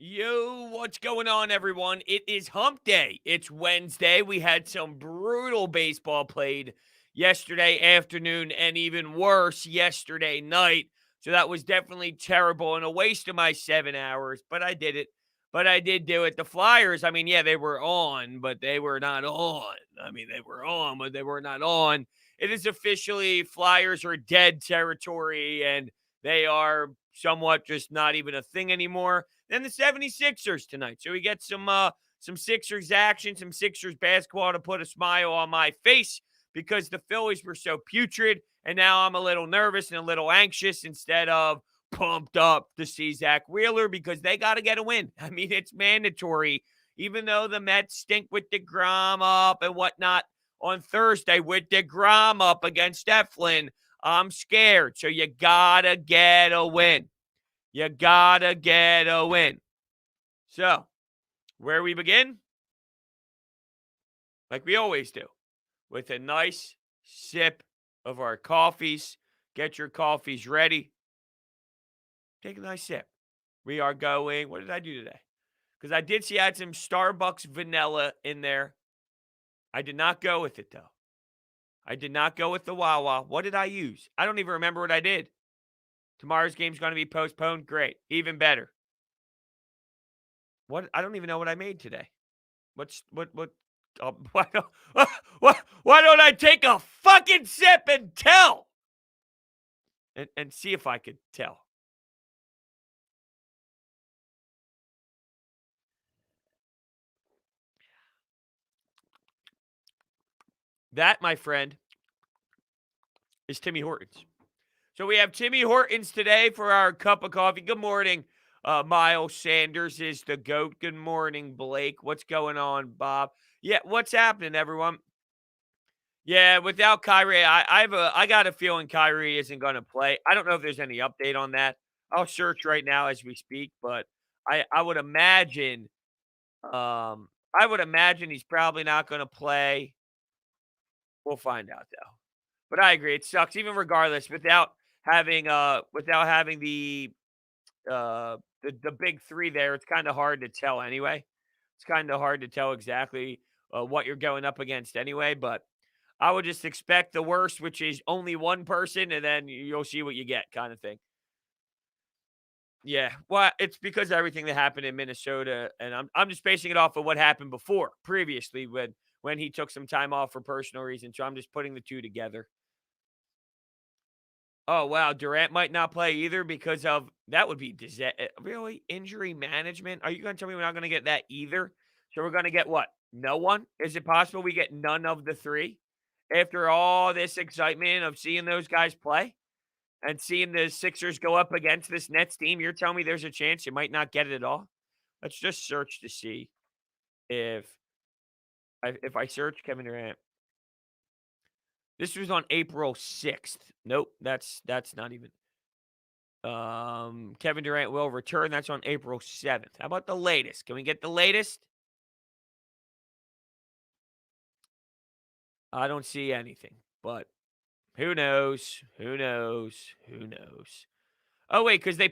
Yo, what's going on, everyone? It is hump day. It's Wednesday. We had some brutal baseball played yesterday afternoon and even worse yesterday night. So that was definitely terrible and a waste of my 7 hours, but I did it. But I did do it. The Flyers, yeah, they were on, but they were not on. They were on, but they were not on. It is officially Flyers are dead territory, and they are somewhat just not even a thing anymore. Then the 76ers tonight. So we get some Sixers action, some Sixers basketball to put a smile on my face because the Phillies were so putrid, and now I'm a little nervous and a little anxious instead of pumped up to see Zach Wheeler because they got to get a win. It's mandatory. Even though the Mets stink with DeGrom up and whatnot on Thursday with DeGrom up against Eflin, I'm scared. So you got to get a win. You gotta get a win. So, where we begin? Like we always do, with a nice sip of our coffees. Get your coffees ready. Take a nice sip. We are going, what did I do today? Because I did see I had some Starbucks vanilla in there. I did not go with it, though. I did not go with the Wawa. What did I use? I don't even remember what I did. Tomorrow's game's going to be postponed. Great. Even better. What? I don't even know what I made today. What? Why don't I take a fucking sip and tell? And see if I could tell. That, my friend, is Timmy Hortons. So we have Timmy Hortons today for our cup of coffee. Good morning. Miles Sanders is the GOAT. Good morning, Blake. What's going on, Bob? Yeah, what's happening, everyone? Yeah, without Kyrie, I got a feeling Kyrie isn't going to play. I don't know if there's any update on that. I'll search right now as we speak, but I would imagine he's probably not going to play. We'll find out though. But I agree, it sucks even regardless without having the big three there. It's kind of hard to tell anyway. It's kind of hard to tell exactly what you're going up against anyway, but I would just expect the worst, which is only one person, and then you'll see what you get kind of thing. Yeah, well, it's because of everything that happened in Minnesota, and I'm just basing it off of what happened previously when he took some time off for personal reasons. So I'm just putting the two together. Oh wow, Durant might not play either because of that would be really injury management. Are you going to tell me we're not going to get that either? So we're going to get what? No one? Is it possible we get none of the three after all this excitement of seeing those guys play? And seeing the Sixers go up against this Nets team, you're telling me there's a chance you might not get it at all? Let's just search to see if I search Kevin Durant. This was on April 6th. Nope, that's not even. Kevin Durant will return. That's on April 7th. How about the latest? Can we get the latest? I don't see anything, but who knows? Who knows? Who knows? Oh, wait, because they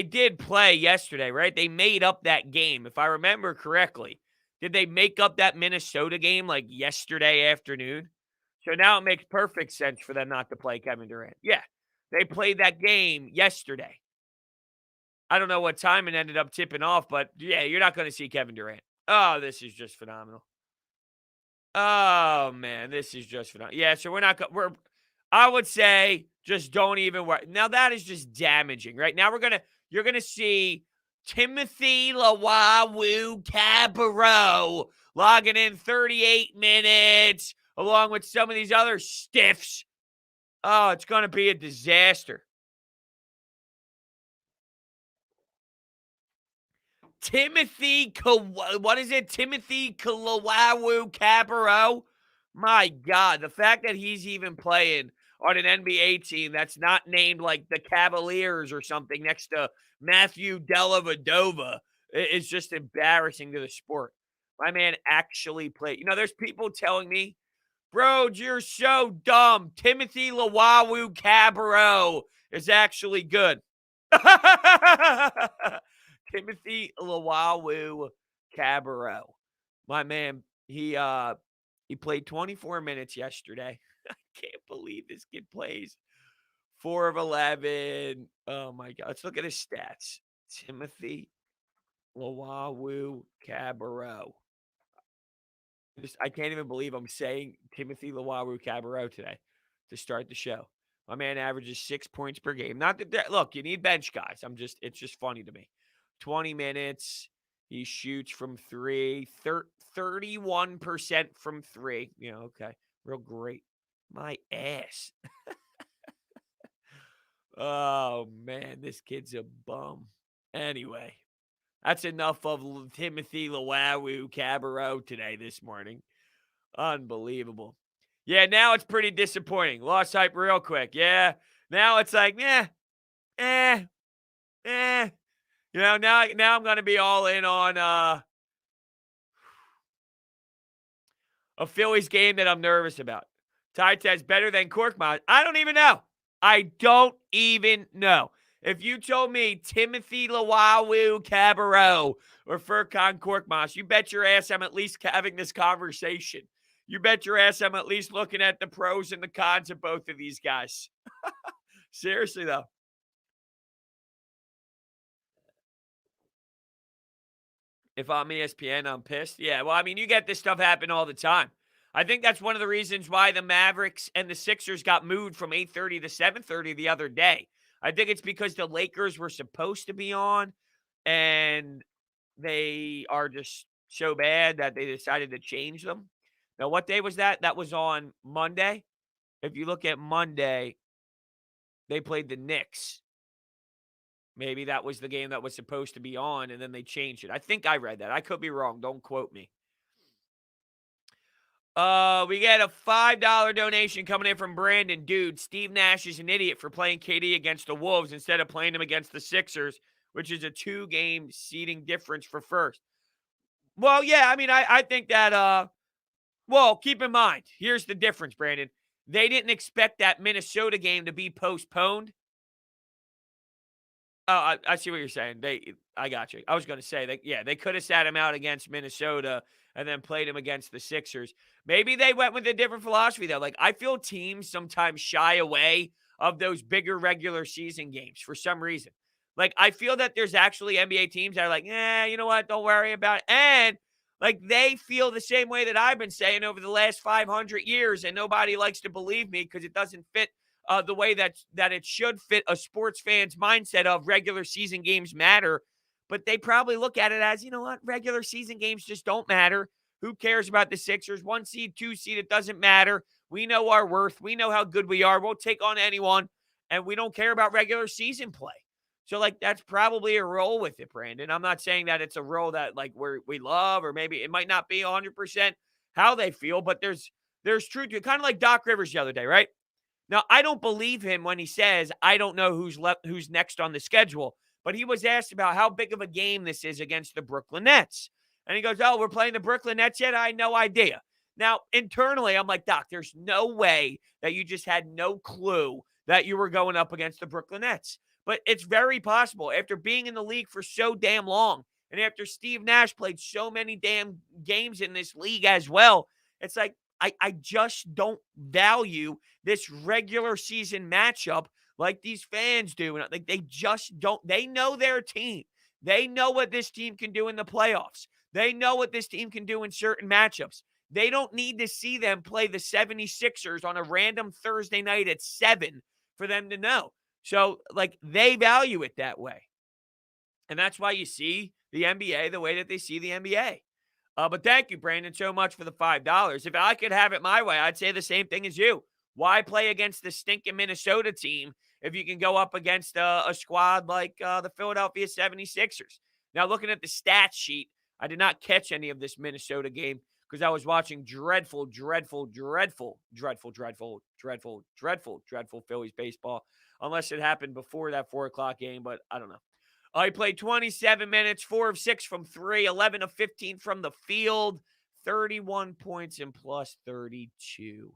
did play yesterday, right? They made up that game, if I remember correctly. Did they make up that Minnesota game like yesterday afternoon? So now it makes perfect sense for them not to play Kevin Durant. Yeah, they played that game yesterday. I don't know what time it ended up tipping off, but yeah, you're not going to see Kevin Durant. Oh, this is just phenomenal. Oh man, this is just phenomenal. Yeah, so I would say just don't even worry. Now that is just damaging, right? Now you're gonna see Timothy Lawawu Cabarro logging in 38 minutes along with some of these other stiffs. Oh, it's gonna be a disaster. Timothy Kalawawu Cabarro. My God, the fact that he's even playing on an NBA team that's not named like the Cavaliers or something next to Matthew Dellavedova is just embarrassing to the sport. My man actually played. There's people telling me, Brodes, you're so dumb. Timothy Lawawu Cabarro is actually good. Timothy Lawawu Cabarro. My man, he played 24 minutes yesterday. I can't believe this kid plays 4 of 11. Oh my god. Let's look at his stats. Timothy Lawawu Cabarro. I can't even believe I'm saying Timothy Lawaru Cabarro today to start the show. My man averages 6 points per game. Not that look, you need bench guys. It's just funny to me. 20 minutes. He shoots from three, 31% from three. Okay. Real great. My ass. Oh man, this kid's a bum. Anyway, that's enough of Timothy Lawaru Cabarro today this morning. Unbelievable. Yeah, now it's pretty disappointing. Lost hype real quick. Yeah. Now it's like, eh. Now I'm gonna be all in on a Phillies game that I'm nervous about. Tide says better than Korkmaz. I don't even know. I don't even know. If you told me Timothy Lawawu Cabarro or Furkan Korkmaz, you bet your ass I'm at least having this conversation. You bet your ass I'm at least looking at the pros and the cons of both of these guys. Seriously, though. If I'm ESPN, I'm pissed. Yeah, well, I mean, you get this stuff happen all the time. I think that's one of the reasons why the Mavericks and the Sixers got moved from 8:30 to 7:30 the other day. I think it's because the Lakers were supposed to be on, and they are just so bad that they decided to change them. Now, what day was that? That was on Monday. If you look at Monday, they played the Knicks. Maybe that was the game that was supposed to be on, and then they changed it. I think I read that. I could be wrong. Don't quote me. We get a $5 donation coming in from Brandon. Dude, Steve Nash is an idiot for playing KD against the Wolves instead of playing him against the Sixers, which is a 2-game seeding difference for first. Well, yeah, I mean, I think that, well, keep in mind, here's the difference, Brandon. They didn't expect that Minnesota game to be postponed. Oh, I see what you're saying. I got you. I was going to say that, yeah, they could have sat him out against Minnesota and then played him against the Sixers. Maybe they went with a different philosophy, though. Like, I feel teams sometimes shy away of those bigger regular season games for some reason. Like, I feel that there's actually NBA teams that are like, you know what? Don't worry about it. And, like, they feel the same way that I've been saying over the last 500 years, and nobody likes to believe me because it doesn't fit the way that it should fit a sports fan's mindset of regular season games matter. But they probably look at it as, you know what, regular season games just don't matter. Who cares about the Sixers? 1 seed, 2 seed, it doesn't matter. We know our worth. We know how good we are. We'll take on anyone, and we don't care about regular season play. So, like, that's probably a role with it, Brandon. I'm not saying that it's a role that, like, we love, or maybe it might not be 100% how they feel, but there's truth to it. Kind of like Doc Rivers the other day, right? Now, I don't believe him when he says, I don't know who's next on the schedule, but he was asked about how big of a game this is against the Brooklyn Nets. And he goes, oh, we're playing the Brooklyn Nets yet? I had no idea. Now, internally, I'm like, Doc, there's no way that you just had no clue that you were going up against the Brooklyn Nets. But it's very possible after being in the league for so damn long, and after Steve Nash played so many damn games in this league as well, it's like, I just don't value this regular season matchup like these fans do. And like, they just don't. They know their team. They know what this team can do in the playoffs. They know what this team can do in certain matchups. They don't need to see them play the 76ers on a random Thursday night at 7 for them to know. So, like, they value it that way. And that's why you see the NBA the way that they see the NBA. But thank you, Brandon, so much for the $5. If I could have it my way, I'd say the same thing as you. Why play against the stinking Minnesota team if you can go up against a squad like the Philadelphia 76ers? Now, looking at the stat sheet, I did not catch any of this Minnesota game because I was watching dreadful Phillies baseball, unless it happened before that 4 o'clock game, but I don't know. He played 27 minutes, 4 of 6 from 3, 11 of 15 from the field, 31 points and plus 32.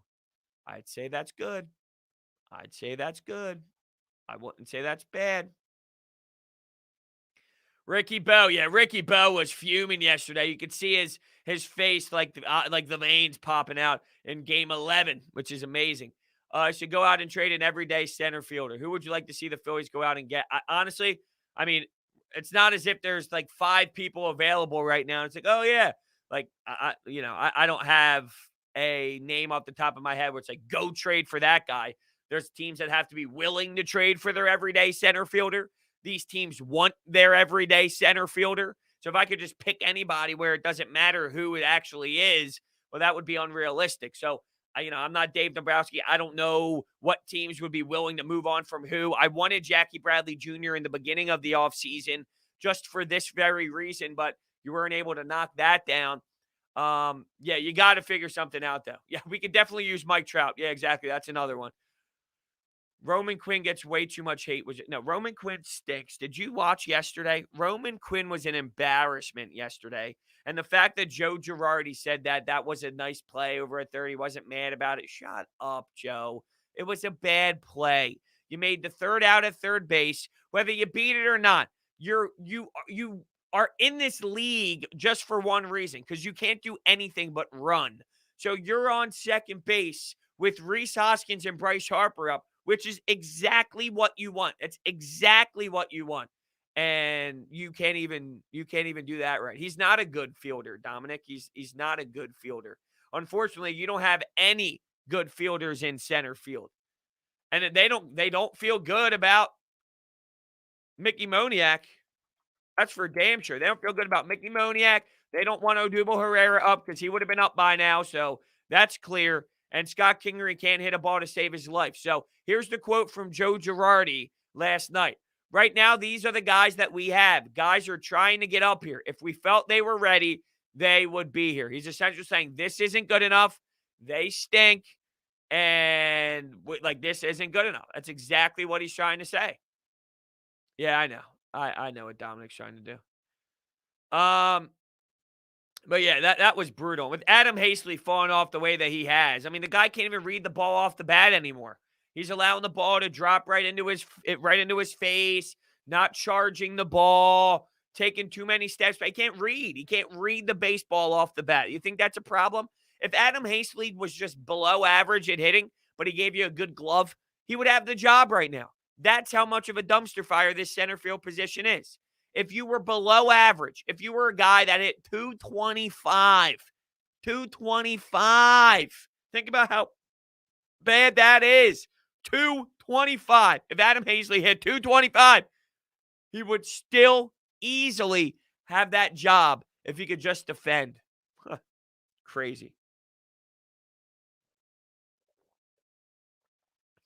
I'd say that's good. I wouldn't say that's bad. Ricky Bowe, yeah, Ricky Bowe was fuming yesterday. You could see his face like the veins popping out in Game 11, which is amazing. Should go out and trade an everyday center fielder. Who would you like to see the Phillies go out and get? Honestly, I mean, it's not as if there's like 5 people available right now. It's like, oh yeah, like I don't have a name off the top of my head where it's like go trade for that guy. There's teams that have to be willing to trade for their everyday center fielder. These teams want their everyday center fielder. So if I could just pick anybody where it doesn't matter who it actually is, well, that would be unrealistic. So, I'm not Dave Dombrowski. I don't know what teams would be willing to move on from who. I wanted Jackie Bradley Jr. in the beginning of the offseason just for this very reason, but you weren't able to knock that down. Yeah, you got to figure something out, though. Yeah, we could definitely use Mike Trout. Yeah, exactly. That's another one. Roman Quinn gets way too much hate. No, Roman Quinn stinks. Did you watch yesterday? Roman Quinn was an embarrassment yesterday. And the fact that Joe Girardi said that was a nice play over at third, he wasn't mad about it. Shut up, Joe. It was a bad play. You made the third out at third base. Whether you beat it or not, you are in this league just for one reason, because you can't do anything but run. So you're on second base with Rhys Hoskins and Bryce Harper up, which is exactly what you want. It's exactly what you want. And you can't even do that right. He's not a good fielder, Dominic. He's not a good fielder. Unfortunately, you don't have any good fielders in center field. And they don't feel good about Mickey Moniak. That's for damn sure. They don't feel good about Mickey Moniak. They don't want Odubel Herrera up because he would have been up by now. So that's clear. And Scott Kingery can't hit a ball to save his life. So here's the quote from Joe Girardi last night. Right now, these are the guys that we have. Guys are trying to get up here. If we felt they were ready, they would be here. He's essentially saying this isn't good enough. They stink. And this isn't good enough. That's exactly what he's trying to say. Yeah, I know. I know what Dominic's trying to do. But yeah, that was brutal. With Adam Hazley falling off the way that he has, I mean, the guy can't even read the ball off the bat anymore. He's allowing the ball to drop right into his face, not charging the ball, taking too many steps. But he can't read. He can't read the baseball off the bat. You think that's a problem? If Adam Hazley was just below average at hitting, but he gave you a good glove, he would have the job right now. That's how much of a dumpster fire this center field position is. If you were below average, if you were a guy that hit 225, think about how bad that is. 225. If Adam Hazley hit 225, he would still easily have that job if he could just defend. Crazy.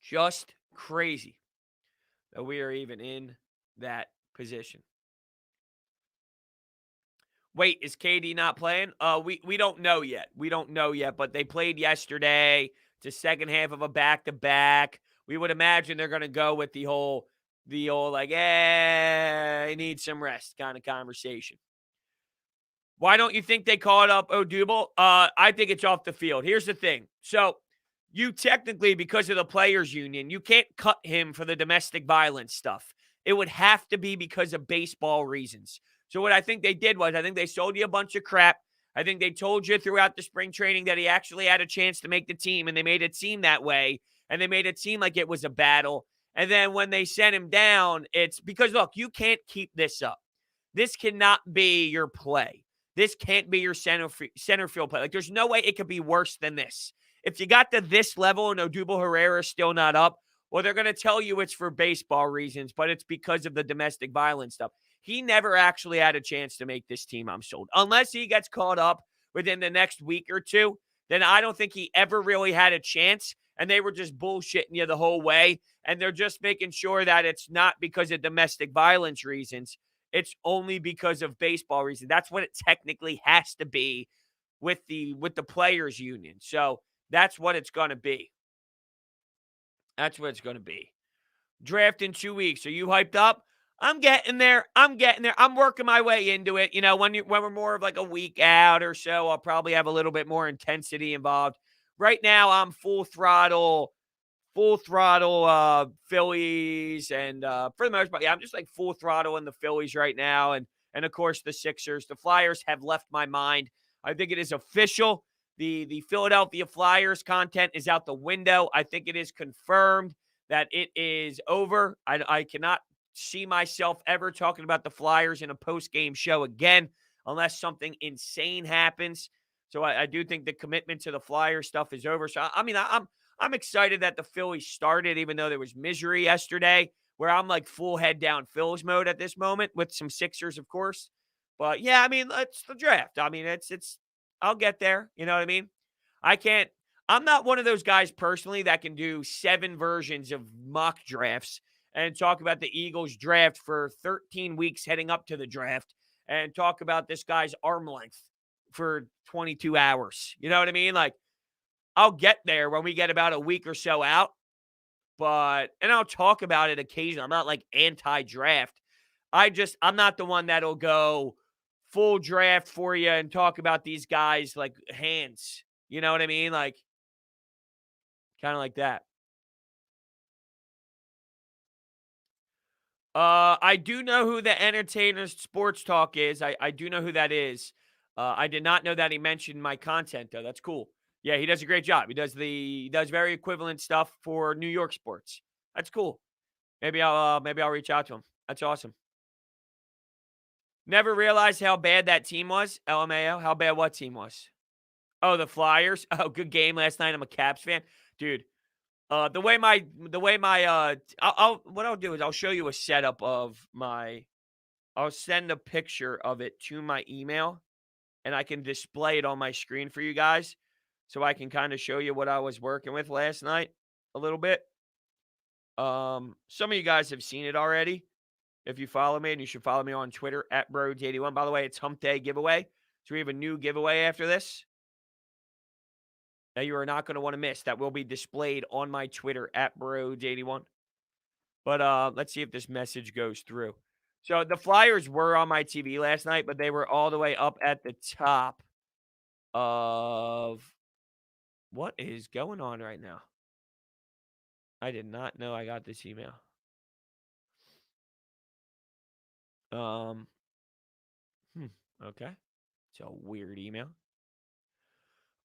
Just crazy that we are even in that position. Wait, is KD not playing? We don't know yet. We don't know yet, but they played yesterday. It's a second half of a back-to-back. We would imagine they're going to go with the whole like, I need some rest kind of conversation. Why don't you think they called up Odubel? I think it's off the field. Here's the thing. So you technically, because of the players union, you can't cut him for the domestic violence stuff. It would have to be because of baseball reasons. So what I think they did was I think they sold you a bunch of crap. I think they told you throughout the spring training that he actually had a chance to make the team, and they made it seem that way, and they made it seem like it was a battle. And then when they sent him down, it's because, look, you can't keep this up. This cannot be your play. This can't be your center field play. Like, there's no way it could be worse than this. If you got to this level and Odubel Herrera is still not up, well, they're going to tell you it's for baseball reasons, but it's because of the domestic violence stuff. He never actually had a chance to make this team, I'm sold. Unless he gets caught up within the next week or two, then I don't think he ever really had a chance, and they were just bullshitting you the whole way, and they're just making sure that it's not because of domestic violence reasons. It's only because of baseball reasons. That's what it technically has to be with the players union. So that's what it's going to be. That's what it's going to be. Draft in 2 weeks. Are you hyped up? I'm getting there. I'm working my way into it. You know, when we're more of like a week out or so, I'll probably have a little bit more intensity involved. Right now, I'm full throttle full throttle Phillies, and for the most part, yeah, I'm just like full throttle in the Phillies right now, and of course the Sixers. The Flyers have left my mind. I think it is official. The Philadelphia Flyers content is out the window. I think it is confirmed that it is over. I cannot see myself ever talking about the Flyers in a post-game show again unless something insane happens. So I do think the commitment to the Flyers stuff is over. So I mean, I'm excited that the Phillies started, even though there was misery yesterday, where I'm like full head down Phillies mode at this moment with some Sixers, of course. But yeah, I mean, it's the draft. I mean, it's I'll get there. You know what I mean? I can't. I'm not one of those guys personally that can do 7 versions of mock drafts and talk about the Eagles draft for 13 weeks heading up to the draft and talk about this guy's arm length for 22 hours. You know what I mean? Like, I'll get there when we get about a week or so out, and I'll talk about it occasionally. I'm not like anti-draft. I'm not the one that'll go full draft for you and talk about these guys like hands. You know what I mean? Like, kind of like that. I do know who the Entertainer Sports Talk is. I do know who that is. I did not know that he mentioned my content though. That's cool. Yeah, he does a great job. He does very equivalent stuff for New York sports. That's cool. Maybe I'll reach out to him. That's awesome. Never realized how bad that team was. LMAO. How bad what team was? Oh, the Flyers. Oh, good game last night. I'm a Caps fan, dude. What I'll do is I'll show you a setup of my. I'll send a picture of it to my email, and I can display it on my screen for you guys, so I can kind of show you what I was working with last night a little bit. Some of you guys have seen it already. If you follow me, and you should follow me on Twitter at Brodes81. By the way, it's Hump Day giveaway, so we have a new giveaway after this that you are not going to want to miss. That will be displayed on my Twitter at Brodes81. But let's see if this message goes through. So the Flyers were on my TV last night, but they were all the way up at the top of what is going on right now. I did not know I got this email. Okay. It's a weird email.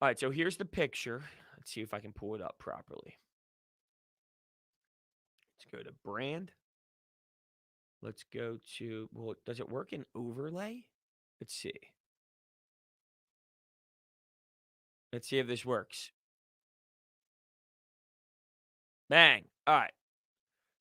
All right, so here's the picture. Let's see if I can pull it up properly. Let's go to brand. Let's go to, well, does it work in overlay? Let's see. Let's see if this works. Bang. All right.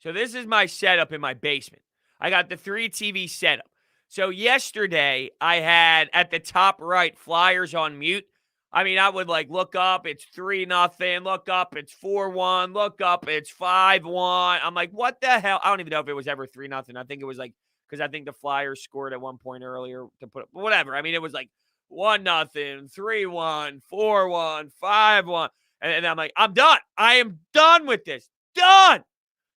So this is my setup in my basement. I got the 3 TV setup. So yesterday I had at the top right Flyers on mute. I mean, I would like look up, it's 3-0. Look up, it's 4-1. Look up, it's 5-1. I'm like, what the hell? I don't even know if it was ever 3-0. I think it was like, because I think the Flyers scored at one point earlier to put up, whatever. I mean, it was like 1-0, 3-1, 4-1, 5-1. And I'm like, I'm done. I am done with this. Done.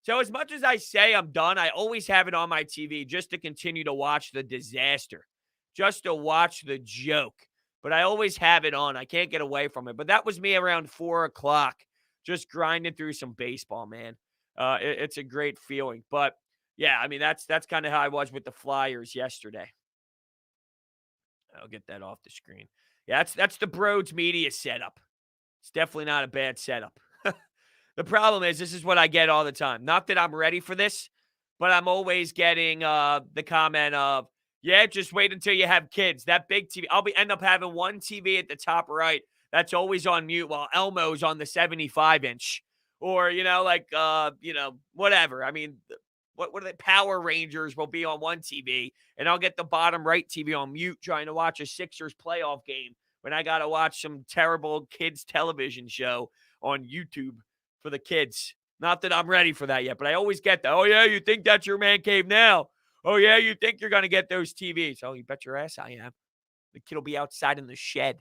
So as much as I say I'm done, I always have it on my TV just to continue to watch the disaster, just to watch the joke. But I always have it on. I can't get away from it. But that was me around 4 o'clock, just grinding through some baseball, man. It's a great feeling. But yeah, I mean, that's kind of how I was with the Flyers yesterday. I'll get that off the screen. Yeah, that's the Brodes media setup. It's definitely not a bad setup. The problem is this is what I get all the time. Not that I'm ready for this, but I'm always getting the comment of, yeah, just wait until you have kids. That big TV. End up having one TV at the top right that's always on mute while Elmo's on the 75-inch. Or, whatever. I mean, what are they? Power Rangers will be on one TV, and I'll get the bottom right TV on mute trying to watch a Sixers playoff game when I got to watch some terrible kids television show on YouTube for the kids. Not that I'm ready for that yet, but I always get that. Oh, yeah, you think that's your man cave now? Oh, yeah, you think you're going to get those TVs? Oh, you bet your ass I am. The kid will be outside in the shed.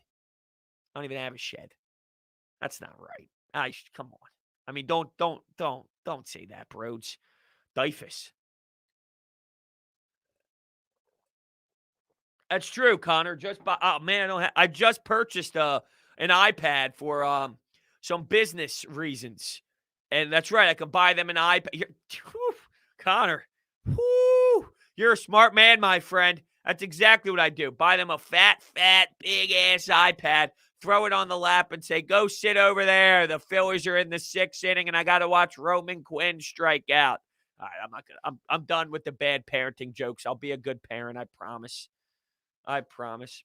I don't even have a shed. That's not right. Come on. I mean, don't say that, Brodes. Dyfus. That's true, Connor. I just purchased an iPad for some business reasons. And that's right. I could buy them an iPad. Connor, whew, you're a smart man, my friend. That's exactly what I do. Buy them a fat, big ass iPad, throw it on the lap, and say, "Go sit over there. The Phillies are in the 6th inning, and I got to watch Roman Quinn strike out." All right, I'm not gonna. I'm done with the bad parenting jokes. I'll be a good parent. I promise. I promise.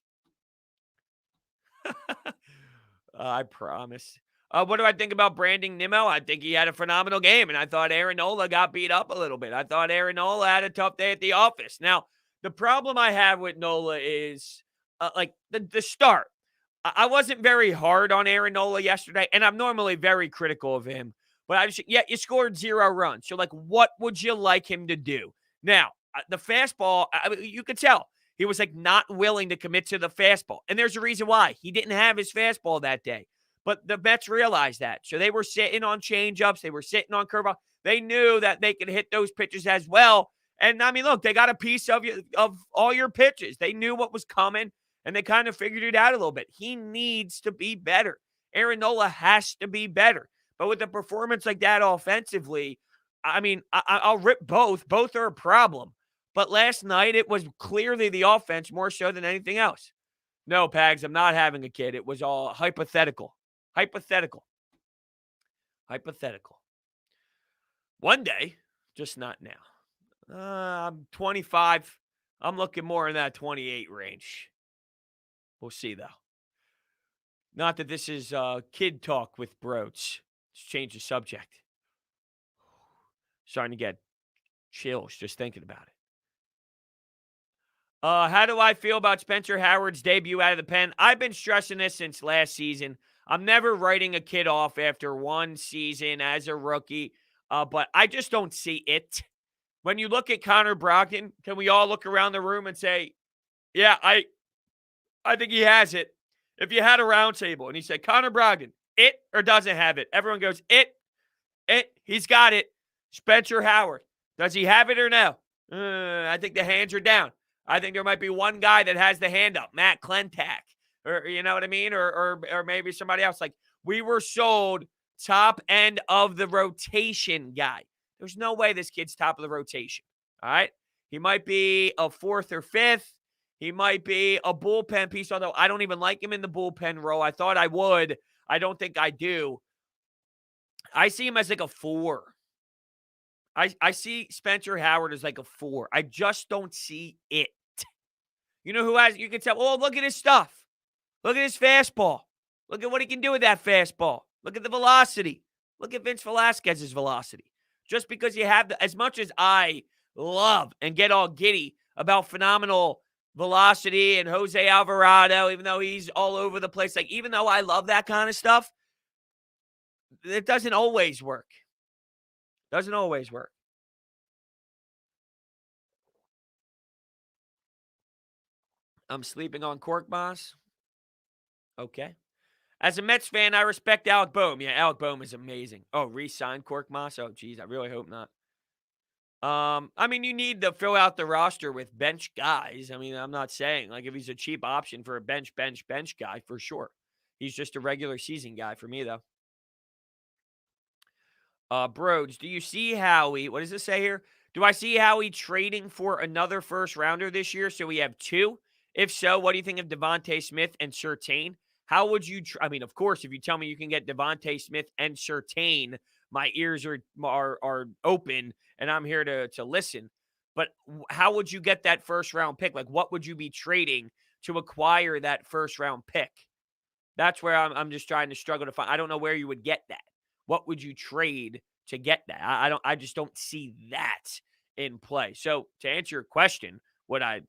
I promise. What do I think about Brandon Nimmo? I think he had a phenomenal game, and I thought Aaron Nola got beat up a little bit. I thought Aaron Nola had a tough day at the office. Now, the problem I have with Nola is like the start. I wasn't very hard on Aaron Nola yesterday, and I'm normally very critical of him. But yeah, you scored 0 runs. So, like, what would you like him to do? Now, the fastball, you could tell he was like not willing to commit to the fastball. And there's a reason why. He didn't have his fastball that day. But the Mets realized that. So they were sitting on changeups. They were sitting on curveball. They knew that they could hit those pitches as well. And I mean, look, they got a piece of all your pitches. They knew what was coming, and they kind of figured it out a little bit. He needs to be better. Aaron Nola has to be better. But with a performance like that offensively, I mean, I'll rip both. Both are a problem. But last night, it was clearly the offense more so than anything else. No, Pags, I'm not having a kid. It was all hypothetical. Hypothetical. Hypothetical. One day, just not now. I'm 25. I'm looking more in that 28 range. We'll see, though. Not that this is kid talk with Brodes. Let's change the subject. Starting to get chills just thinking about it. How do I feel about Spencer Howard's debut out of the pen? I've been stressing this since last season. I'm never writing a kid off after one season as a rookie, but I just don't see it. When you look at Connor Brogdon, can we all look around the room and say, yeah, I think he has it. If you had a round table and he said, Connor Brogdon, it or doesn't have it, everyone goes, it, he's got it. Spencer Howard, does he have it or no? I think the hands are down. I think there might be one guy that has the hand up, Matt Klentak, or you know what I mean, or maybe somebody else. Like, we were sold top end of the rotation guy. There's no way this kid's top of the rotation. All right, he might be a 4th or 5th. He might be a bullpen piece, although I don't even like him in the bullpen role. I thought I would. I don't think I do. I see him as like a 4. I see Spencer Howard as like a 4. I just don't see it. You know who has, you can tell, oh, look at his stuff. Look at his fastball. Look at what he can do with that fastball. Look at the velocity. Look at Vince Velasquez's velocity. Just because you have as much as I love and get all giddy about phenomenal velocity and Jose Alvarado, even though he's all over the place, like, even though I love that kind of stuff, it doesn't always work. Doesn't always work. I'm sleeping on Cork Moss. Okay. As a Mets fan, I respect Alec Boehm. Yeah, Alec Boehm is amazing. Oh, re-signed Cork Moss? Oh, geez, I really hope not. I mean, you need to fill out the roster with bench guys. I mean, I'm not saying, like, if he's a cheap option for a bench guy, for sure. He's just a regular season guy for me, though. Brodes, do you see Howie? What does it say here? Do I see Howie trading for another first rounder this year? So we have 2. If so, what do you think of Devontae Smith and Surtain? How would you? I mean, of course, if you tell me you can get Devontae Smith and Surtain, my ears are open and I'm here to listen. But how would you get that first round pick? Like, what would you be trading to acquire that first round pick? That's where I'm just trying to struggle to find. I don't know where you would get that. What would you trade to get that? I just don't see that in play. So to answer your question, would I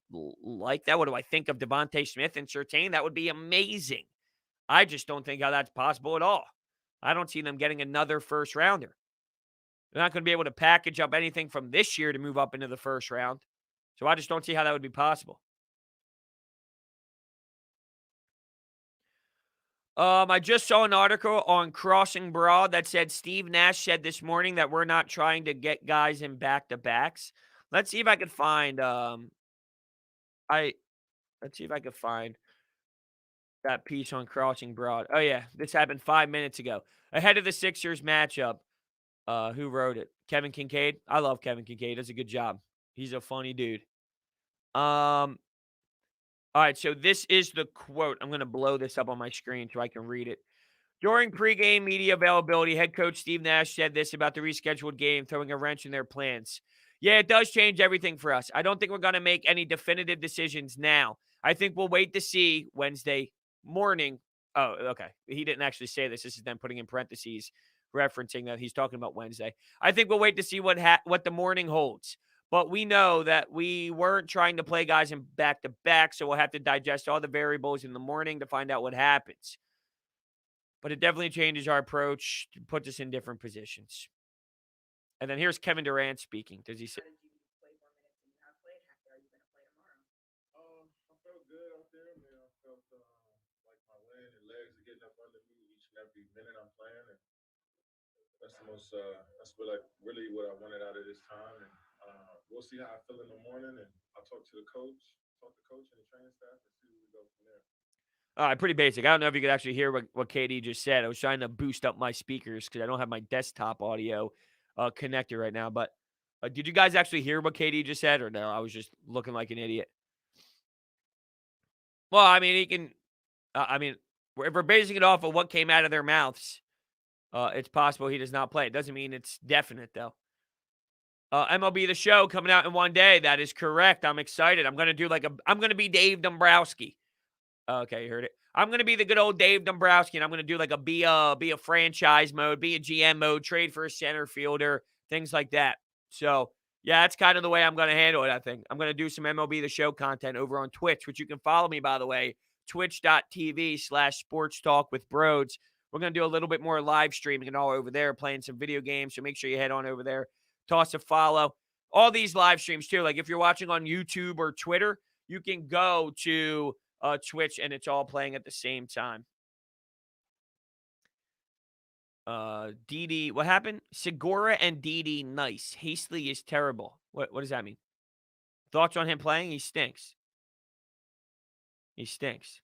like that? What do I think of Devontae Smith and Surtain? That would be amazing. I just don't think how that's possible at all. I don't see them getting another first rounder. They're not going to be able to package up anything from this year to move up into the first round. So I just don't see how that would be possible. I just saw an article on Crossing Broad that said Steve Nash said this morning that we're not trying to get guys in back-to-backs. Let's see if I could find let's see if I could find that piece on Crossing Broad. Oh yeah, this happened 5 minutes ago. Ahead of the Sixers matchup, Who wrote it? Kevin Kincaid. I love Kevin Kincaid. Does a good job. He's a funny dude. All right, so this is the quote. I'm going to blow this up on my screen so I can read it. During pregame media availability, head coach Steve Nash said this about the rescheduled game, throwing a wrench in their plans. Yeah, it does change everything for us. I don't think we're going to make any definitive decisions now. I think we'll wait to see Wednesday morning. Oh, okay. He didn't actually say this. This is them putting in parentheses, referencing that he's talking about Wednesday. I think we'll wait to see what the morning holds. But we know that we weren't trying to play guys in back-to-back, so we'll have to digest all the variables in the morning to find out what happens. But it definitely changes our approach, puts us in different positions. And then here's Kevin Durant speaking. Does he say? I felt good out there, man. I felt like my wind and legs are getting up under me each and every minute I'm playing, and that's the most. That's what really what I wanted out of this time, and we'll see how I feel in the morning, and I'll talk to the coach, and the training staff, and see where we go from there. All right, pretty basic. I don't know if you could actually hear what KD just said. I was trying to boost up my speakers because I don't have my desktop audio connected right now. But did you guys actually hear what KD just said, or no? I was just looking like an idiot. Well, I mean, he can. I mean, if we're basing it off of what came out of their mouths, it's possible he does not play. It doesn't mean it's definite, though. MLB The Show coming out in one day. That is correct. I'm excited. I'm gonna do I'm gonna be Dave Dombrowski. Okay, you heard it. I'm gonna be the good old Dave Dombrowski, and I'm gonna do be a franchise mode, be a GM mode, trade for a center fielder, things like that. So yeah, that's kind of the way I'm gonna handle it. I think I'm gonna do some MLB The Show content over on Twitch, which you can follow me, by the way, twitch.tv/sports talk with Brodes. We're gonna do a little bit more live streaming and all over there, playing some video games. So make sure you head on over there, toss a follow. All these live streams too. Like if you're watching on YouTube or Twitter, you can go to Twitch, and it's all playing at the same time. Didi, what happened? Segura and Didi, nice. Hastley is terrible. What does that mean? Thoughts on him playing? He stinks. He stinks.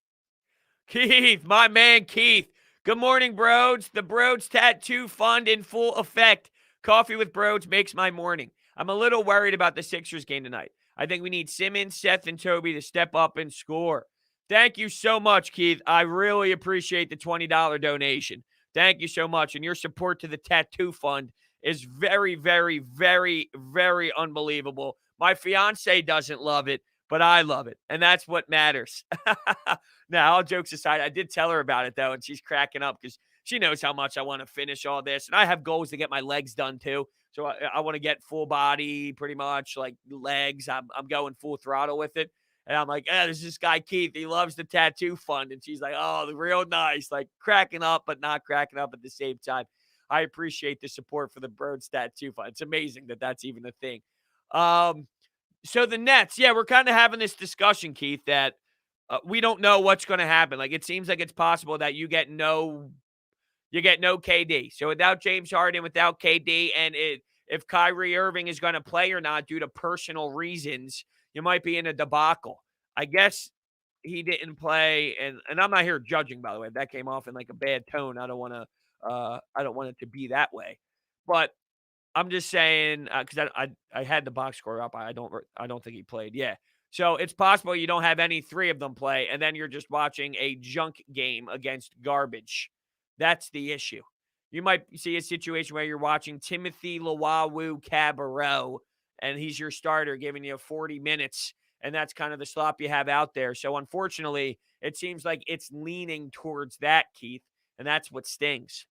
Keith, my man Keith. Good morning, Brodes. The Brodes Tattoo Fund in full effect. Coffee with Brodes makes my morning. I'm a little worried about the Sixers game tonight. I think we need Simmons, Seth, and Toby to step up and score. Thank you so much, Keith. I really appreciate the $20 donation. Thank you so much. And your support to the Tattoo Fund is very, very, very, very unbelievable. My fiance doesn't love it, but I love it. And that's what matters. Now, all jokes aside, I did tell her about it, though, and she's cracking up because she knows how much I want to finish all this. And I have goals to get my legs done, too. So I want to get full body, pretty much, like legs. I'm going full throttle with it. And I'm like, there's this guy, Keith. He loves the Tattoo Fund. And she's like, oh, real nice. Like cracking up, but not cracking up at the same time. I appreciate the support for the Brodes Tattoo Fund. It's amazing that that's even a thing. So the Nets, yeah, we're kind of having this discussion, Keith, that we don't know what's going to happen. Like it seems like it's possible that you get no KD. So without James Harden, without KD, and if Kyrie Irving is going to play or not due to personal reasons, you might be in a debacle. I guess he didn't play, and I'm not here judging, by the way. That came off in like a bad tone. I don't want it to be that way. But I'm just saying because I had the box score up. I don't think he played. Yeah. So it's possible you don't have any three of them play, and then you're just watching a junk game against garbage. That's the issue. You might see a situation where you're watching Timothy Luwawu Cabarro, and he's your starter, giving you 40 minutes, and that's kind of the slop you have out there. So unfortunately, it seems like it's leaning towards that, Keith, and that's what stings.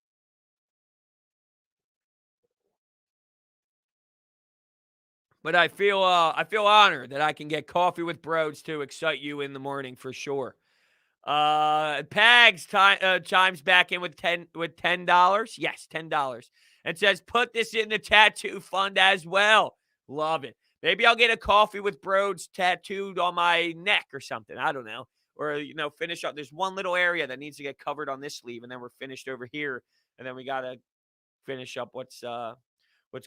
But I feel honored that I can get coffee with Brodes to excite you in the morning for sure. Pags chimes back in with $10. Yes, $10. And says, put this in the tattoo fund as well. Love it. Maybe I'll get a coffee with Brodes tattooed on my neck or something. I don't know. Or, finish up. There's one little area that needs to get covered on this sleeve, and then we're finished over here. And then we got to finish up what's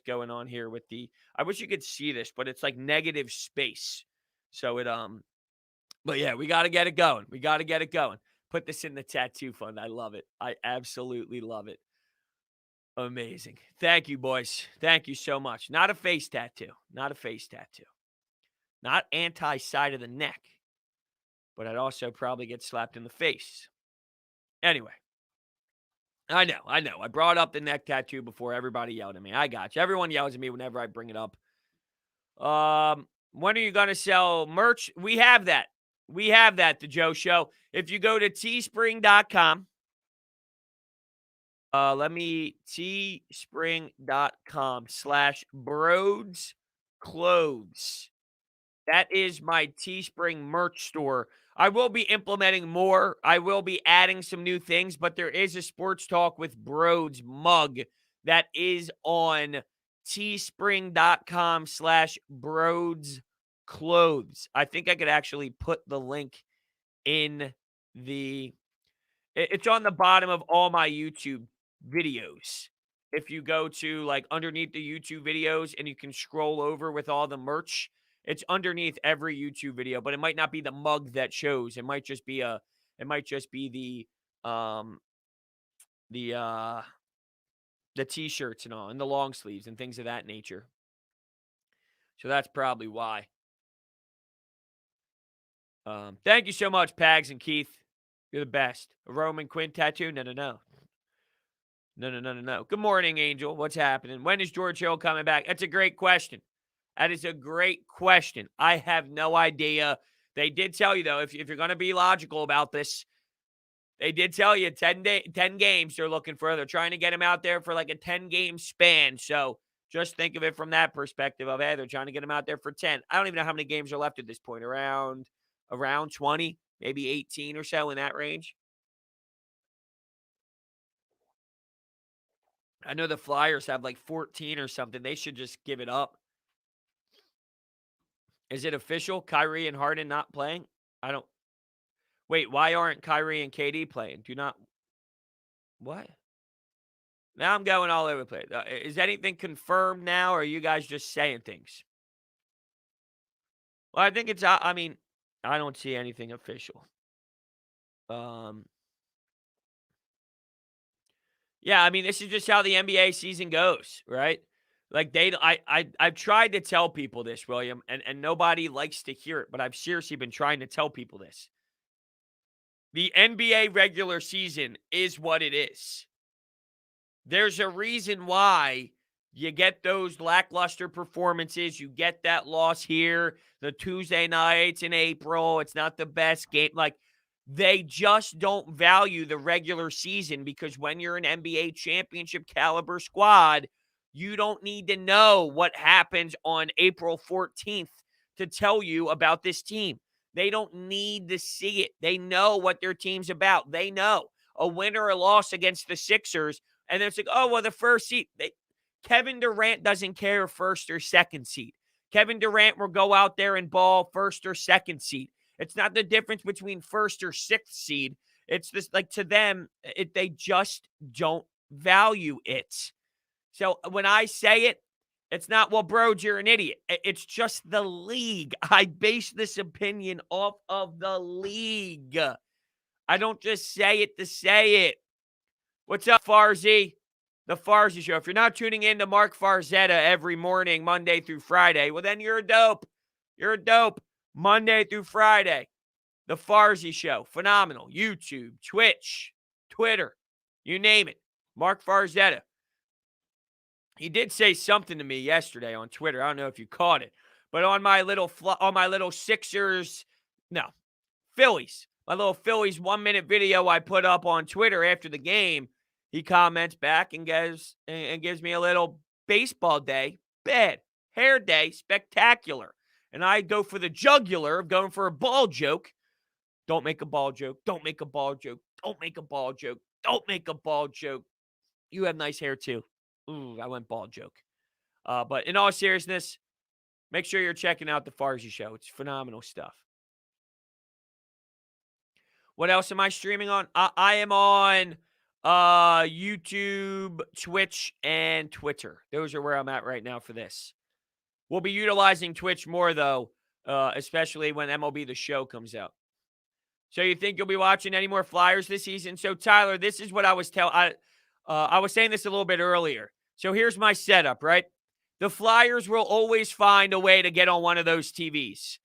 going on here with I wish you could see this, but it's like negative space. So but yeah, we got to get it going. We got to get it going. Put this in the tattoo fund. I love it. I absolutely love it. Amazing. Thank you, boys. Thank you so much. Not a face tattoo. Not a face tattoo. Not anti-side of the neck. But I'd also probably get slapped in the face. Anyway. I know. I brought up the neck tattoo before everybody yelled at me. I got you. Everyone yells at me whenever I bring it up. When are you going to sell merch? We have that. The Joe Show. If you go to teespring.com, teespring.com/Brodes Clothes. That is my Teespring merch store. I will be implementing more. I will be adding some new things, but there is a Sports Talk with Brodes mug that is on teespring.com/Brodes Clothes. I think I could actually put the link in it's on the bottom of all my YouTube videos. If you go to like underneath the YouTube videos and you can scroll over with all the merch, it's underneath every YouTube video, but it might not be the mug that shows. It might just be the t-shirts and all and the long sleeves and things of that nature. So that's probably why. Thank you so much, Pags and Keith. You're the best. A Roman Quinn tattoo? No. Good morning, Angel. What's happening? When is George Hill coming back? That's a great question. That is a great question. I have no idea. They did tell you, though, if you're going to be logical about this, they did tell you 10 games they're looking for. They're trying to get him out there for like a 10-game span. So just think of it from that perspective of, hey, they're trying to get him out there for 10. I don't even know how many games are left at this point. Around 20, maybe 18 or so in that range. I know the Flyers have like 14 or something. They should just give it up. Is it official? Kyrie and Harden not playing? Wait, why aren't Kyrie and KD playing? What? Now I'm going all over the place. Is anything confirmed now, or are you guys just saying things? Well, I think I don't see anything official. Yeah, this is just how the NBA season goes, right? Like I've tried to tell people this, William, and nobody likes to hear it, but I've seriously been trying to tell people this. The NBA regular season is what it is. There's a reason why you get those lackluster performances. You get that loss here, the Tuesday nights in April. It's not the best game. Like, they just don't value the regular season because when you're an NBA championship caliber squad, you don't need to know what happens on April 14th to tell you about this team. They don't need to see it. They know what their team's about. They know a win or a loss against the Sixers. And then it's like, oh, well, the first seed. Kevin Durant doesn't care first or second seed. Kevin Durant will go out there and ball first or second seed. It's not the difference between first or sixth seed. It's just like, to them, they just don't value it. So when I say it, it's not, well, Brodes, you're an idiot. It's just the league. I base this opinion off of the league. I don't just say it to say it. What's up, Farzy? The Farzy Show. If you're not tuning in to Mark Farzetta every morning, Monday through Friday, well, then you're a dope. You're a dope. Monday through Friday. The Farzy Show. Phenomenal. YouTube, Twitch, Twitter, you name it. Mark Farzetta. He did say something to me yesterday on Twitter. I don't know if you caught it, but on my little Phillies, my little Phillies 1-minute video I put up on Twitter after the game, he comments back and gives me a little baseball day, bad, hair day, spectacular. And I go for the jugular of going for a ball joke. Don't make a ball joke. Don't make a ball joke. Don't make a ball joke. Don't make a ball joke. You have nice hair too. Ooh, I went ball joke. But in all seriousness, make sure you're checking out the Farzy Show. It's phenomenal stuff. What else am I streaming on? I am on YouTube, Twitch, and Twitter. Those are where I'm at right now for this. We'll be utilizing Twitch more, though, especially when MLB The Show comes out. So you think you'll be watching any more Flyers this season? So, Tyler, this is what I was telling. I was saying this a little bit earlier. So here's my setup, right? The Flyers will always find a way to get on one of those TVs.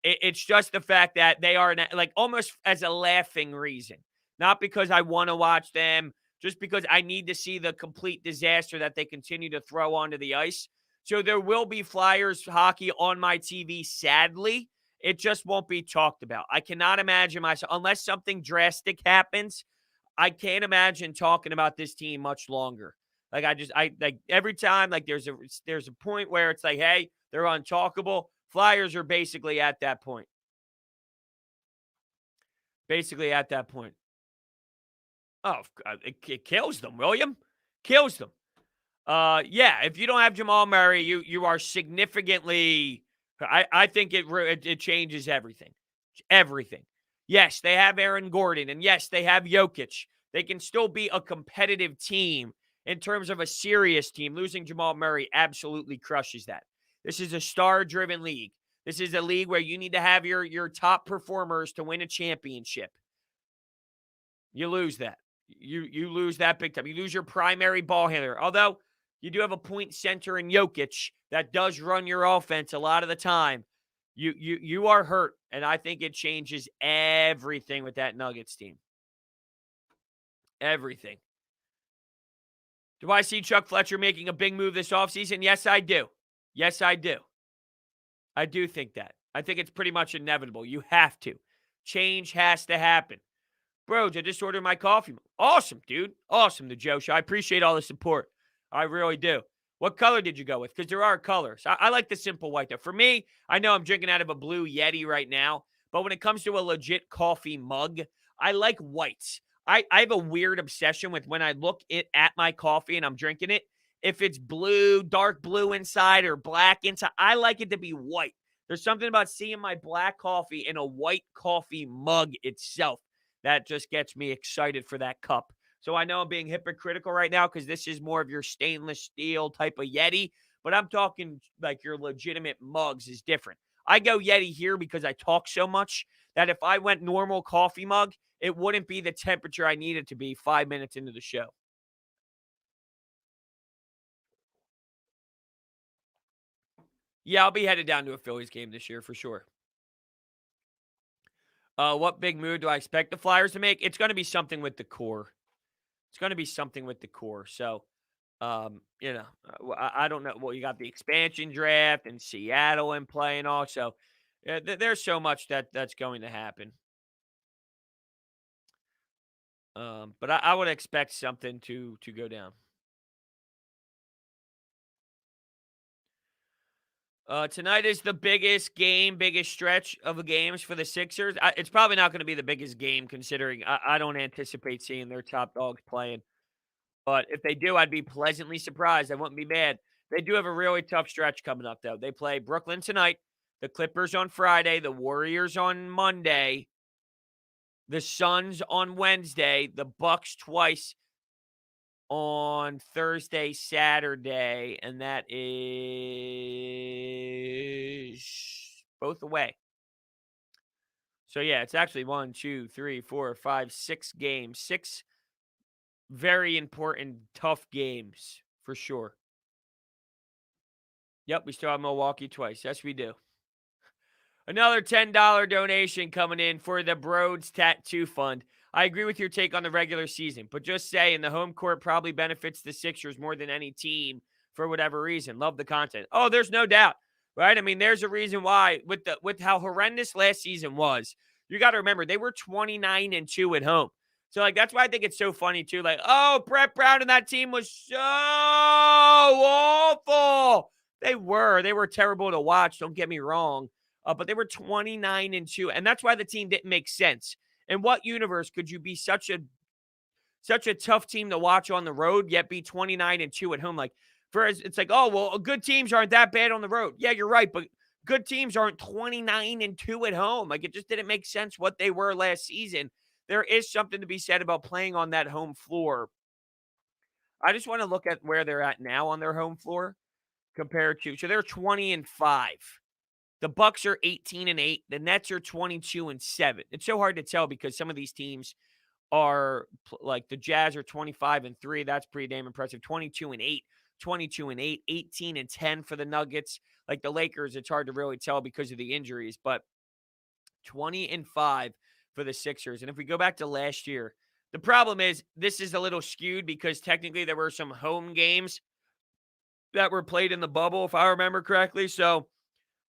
It's just the fact that they are like almost as a laughing reason, not because I want to watch them, just because I need to see the complete disaster that they continue to throw onto the ice. So there will be Flyers hockey on my TV, sadly. It just won't be talked about. I cannot imagine myself, unless something drastic happens, I can't imagine talking about this team much longer. Like I like every time like there's a point where it's like, hey, they're untalkable. Flyers are basically at that point. Basically at that point. Oh, it kills them, William. Kills them. Yeah, if you don't have Jamal Murray, you are significantly. I think it changes everything. Everything. Yes, they have Aaron Gordon, and yes, they have Jokic. They can still be a competitive team in terms of a serious team. Losing Jamal Murray absolutely crushes that. This is a star-driven league. This is a league where you need to have your top performers to win a championship. You lose that. You lose that big time. You lose your primary ball handler. Although you do have a point center in Jokic that does run your offense a lot of the time. You are hurt, and I think it changes everything with that Nuggets team. Everything. Do I see Chuck Fletcher making a big move this offseason? Yes, I do. Yes, I do. I do think that. I think it's pretty much inevitable. You have to. Change has to happen. Brodes, I just ordered my coffee. Awesome, dude. Awesome, the Joe Show. I appreciate all the support. I really do. What color did you go with? Because there are colors. I like the simple white, though. For me, I know I'm drinking out of a blue Yeti right now, but when it comes to a legit coffee mug, I like whites. I have a weird obsession with when I look at my coffee and I'm drinking it. If it's blue, dark blue inside or black inside, I like it to be white. There's something about seeing my black coffee in a white coffee mug itself that just gets me excited for that cup. So I know I'm being hypocritical right now because this is more of your stainless steel type of Yeti, but I'm talking like your legitimate mugs is different. I go Yeti here because I talk so much that if I went normal coffee mug, it wouldn't be the temperature I need it to be 5 minutes into the show. Yeah, I'll be headed down to a Phillies game this year for sure. What big move do I expect the Flyers to make? It's going to be something with the core. It's going to be something with the core. So, I don't know. Well, you got the expansion draft and Seattle in play and all. So, there's so much that's going to happen. But I would expect something to go down. Tonight is the biggest stretch of the games for the Sixers. It's probably not going to be the biggest game considering I don't anticipate seeing their top dogs playing. But if they do, I'd be pleasantly surprised. I wouldn't be mad. They do have a really tough stretch coming up, though. They play Brooklyn tonight, the Clippers on Friday, the Warriors on Monday, the Suns on Wednesday, the Bucks twice on Thursday, Saturday, and that is both away. So, yeah, it's actually 1, 2, 3, 4, 5, 6 games. 6 very important, tough games for sure. Yep, we still have Milwaukee twice. Yes, we do. Another $10 donation coming in for the Brodes Tattoo Fund. I agree with your take on the regular season, but just saying the home court probably benefits the Sixers more than any team for whatever reason. Love the content. Oh, there's no doubt, right? I mean, there's a reason why with how horrendous last season was. You got to remember they were 29-2 at home. So, like, that's why I think it's so funny, too. Like, oh, Brett Brown and that team was so awful. They were terrible to watch. Don't get me wrong. But they were 29-2. And that's why the team didn't make sense. In what universe could you be such a tough team to watch on the road, yet be 29-2 at home? Like, it's like, oh, well, good teams aren't that bad on the road. Yeah, you're right. But good teams aren't 29-2 at home. Like, it just didn't make sense what they were last season. There is something to be said about playing on that home floor. I just want to look at where they're at now on their home floor compared to. So they're 20-5. The Bucks are 18-8. The Nets are 22-7. It's so hard to tell because some of these teams are like the Jazz are 25-3. That's pretty damn impressive. 22-8, 22-8, 18-10 for the Nuggets. Like the Lakers, it's hard to really tell because of the injuries, but 20-5 for the Sixers. And if we go back to last year, the problem is this is a little skewed because technically there were some home games that were played in the bubble, if I remember correctly. So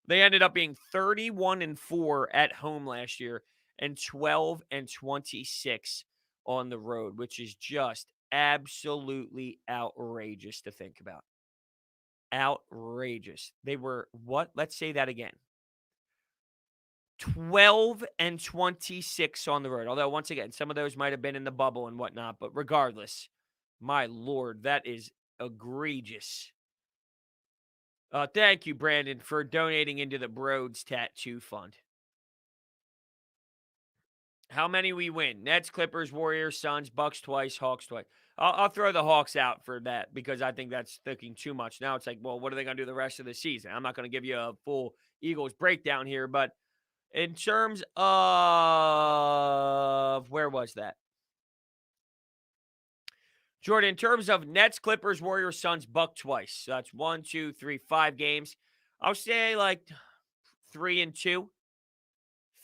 they ended up being 31-4 at home last year and 12-26 on the road, which is just absolutely outrageous to think about. Outrageous. They were what? Let's say that again. 12-26 on the road. Although, once again, some of those might have been in the bubble and whatnot. But regardless, my Lord, that is egregious. Thank you, Brandon, for donating into the Brodes Tattoo Fund. How many we win? Nets, Clippers, Warriors, Suns, Bucks twice, Hawks twice. I'll throw the Hawks out for that because I think that's thinking too much. Now it's like, well, what are they going to do the rest of the season? I'm not going to give you a full Eagles breakdown here, but in terms of where was that? Jordan, in terms of Nets, Clippers, Warriors, Suns, Buck twice. So that's 1, 2, 3, 5 games. I'll say like 3-2.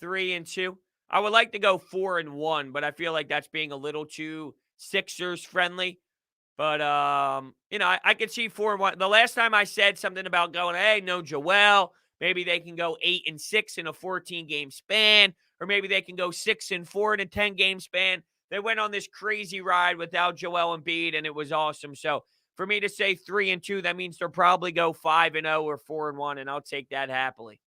3-2. I would like to go 4-1, but I feel like that's being a little too Sixers friendly. But I could see 4-1. The last time I said something about going, hey, no Joel, maybe they can go 8-6 in a 14-game span, or maybe they can go 6-4 in a 10-game span. They went on this crazy ride without Joel Embiid, and it was awesome. So for me to say 3-2, that means they'll probably go 5-0 or 4-1, and I'll take that happily.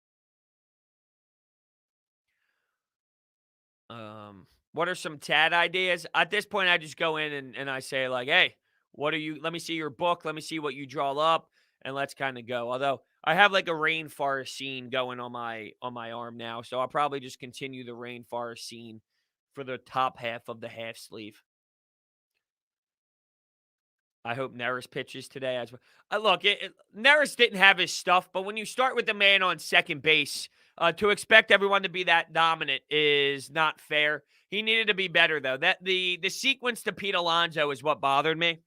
What are some Tad ideas? At this point, I just go in and I say, like, hey, what are you? Let me see your book. Let me see what you draw up, and let's kind of go. Although I have like a rainforest scene going on my arm now, so I'll probably just continue the rainforest scene for the top half of the half sleeve. I hope Neris pitches today as well. Look, Neris didn't have his stuff, but when you start with the man on second base, to expect everyone to be that dominant is not fair. He needed to be better, though. That the sequence to Pete Alonso is what bothered me.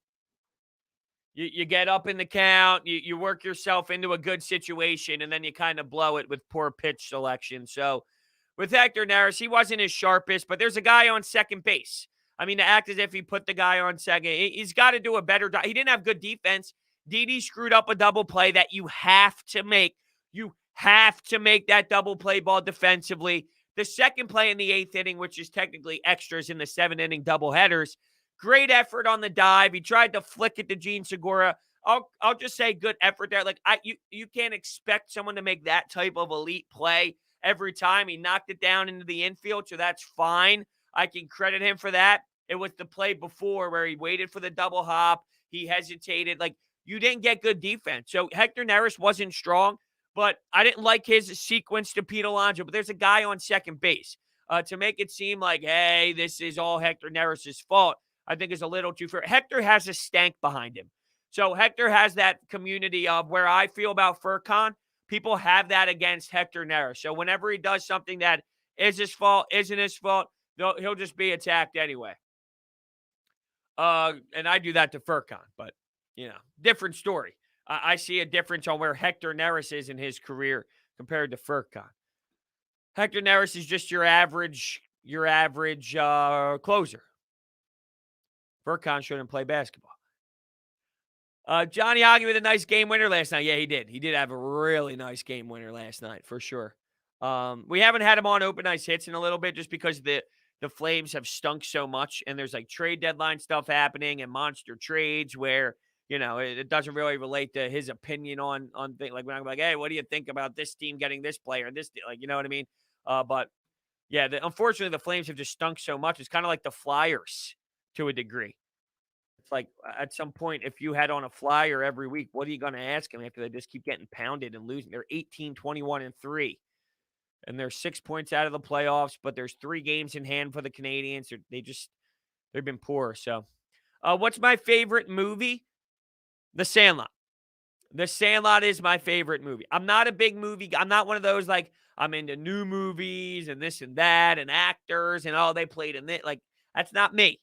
You get up in the count, you work yourself into a good situation, and then you kind of blow it with poor pitch selection. So with Hector Neris, he wasn't his sharpest, but there's a guy on second base. I mean, to act as if he put the guy on second, he's got to do a better job. He didn't have good defense. Didi screwed up a double play that you have to make. You have to make that double play ball defensively. The second play in the 8th inning, which is technically extras in the 7-inning doubleheaders, great effort on the dive. He tried to flick it to Gene Segura. I'll just say good effort there. Like you can't expect someone to make that type of elite play every time. He knocked it down into the infield, so that's fine. I can credit him for that. It was the play before where he waited for the double hop. He hesitated. Like, you didn't get good defense. So Hector Neris wasn't strong, but I didn't like his sequence to Pete Alonso. But there's a guy on second base. To make it seem like, hey, this is all Hector Neris' fault, I think is a little too fair. Hector has a stank behind him. So Hector has that community of where I feel about Furkan. People have that against Hector Neris. So whenever he does something that is his fault, isn't his fault, he'll just be attacked anyway. And I do that to Furkan, but, different story. I see a difference on where Hector Neris is in his career compared to Furkan. Hector Neris is just your average closer. Furkan shouldn't play basketball. Johnny Oggy with a nice game winner last night. Yeah, he did. He did have a really nice game winner last night, for sure. We haven't had him on open ice hits in a little bit just because the Flames have stunk so much, and there's like trade deadline stuff happening and monster trades where, it doesn't really relate to his opinion on things. Like when I'm like, hey, what do you think about this team getting this player and this, like, you know what I mean? But yeah, unfortunately the Flames have just stunk so much. It's kind of like the Flyers to a degree. It's like at some point, if you had on a Flyer every week, what are you going to ask them after they just keep getting pounded and losing? They're 18-21-3. And they're 6 points out of the playoffs, but there's 3 games in hand for the Canadians. They've been poor. So, what's my favorite movie? The Sandlot. The Sandlot is my favorite movie. I'm not a big movie. I'm not one of those, like, I'm into new movies and this and that and actors and, they played in it. Like, That's not me.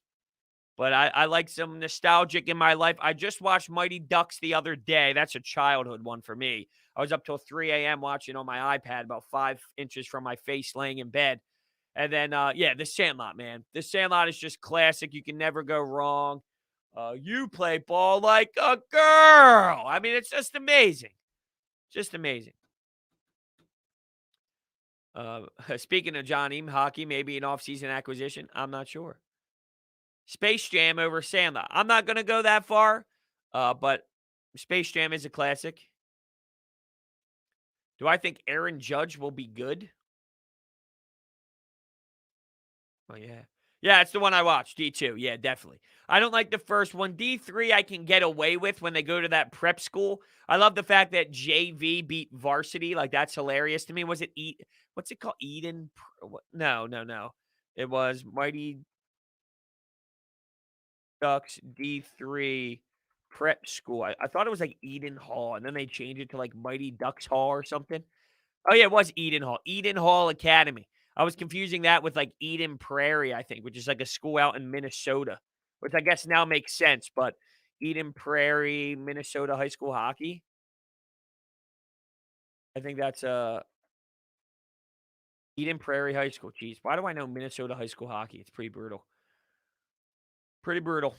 But I like some nostalgic in my life. I just watched Mighty Ducks the other day. That's a childhood one for me. I was up till 3 a.m. watching on my iPad, about 5 inches from my face, laying in bed. And then, yeah, The Sandlot, man. The Sandlot is just classic. You can never go wrong. You play ball like a girl. I mean, it's just amazing. Just amazing. Speaking of John Eam, hockey, maybe an offseason acquisition. I'm not sure. Space Jam over Sandlot. I'm not going to go that far, but Space Jam is a classic. Do I think Aaron Judge will be good? Oh, yeah. Yeah, it's the one I watched. D2. Yeah, definitely. I don't like the first one. D3, I can get away with when they go to that prep school. I love the fact that JV beat varsity. Like, that's hilarious to me. Was it what's it called? Eden? No, no, no. It was Mighty Ducks D3 prep school. I thought it was like Eden Hall, and then they changed it to like Mighty Ducks Hall or something. Oh, yeah, it was Eden Hall. Eden Hall Academy. I was confusing that with like Eden Prairie, I think, which is like a school out in Minnesota, which I guess now makes sense. But Eden Prairie, Minnesota high school hockey. I think that's Eden Prairie High School. Jeez, why do I know Minnesota high school hockey? It's pretty brutal. Pretty brutal.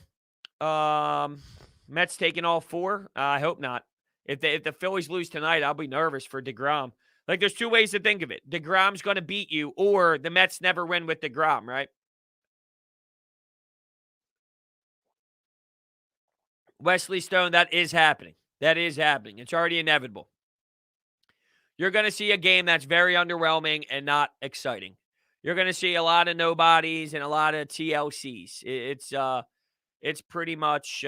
Um, Mets taking all four? I hope not. If the Phillies lose tonight, I'll be nervous for DeGrom. Like, there's two ways to think of it. DeGrom's going to beat you, or the Mets never win with DeGrom, right? Wesley Stone, that is happening. That is happening. It's already inevitable. You're going to see a game that's very underwhelming and not exciting. You're going to see a lot of nobodies and a lot of TLCs. It's pretty much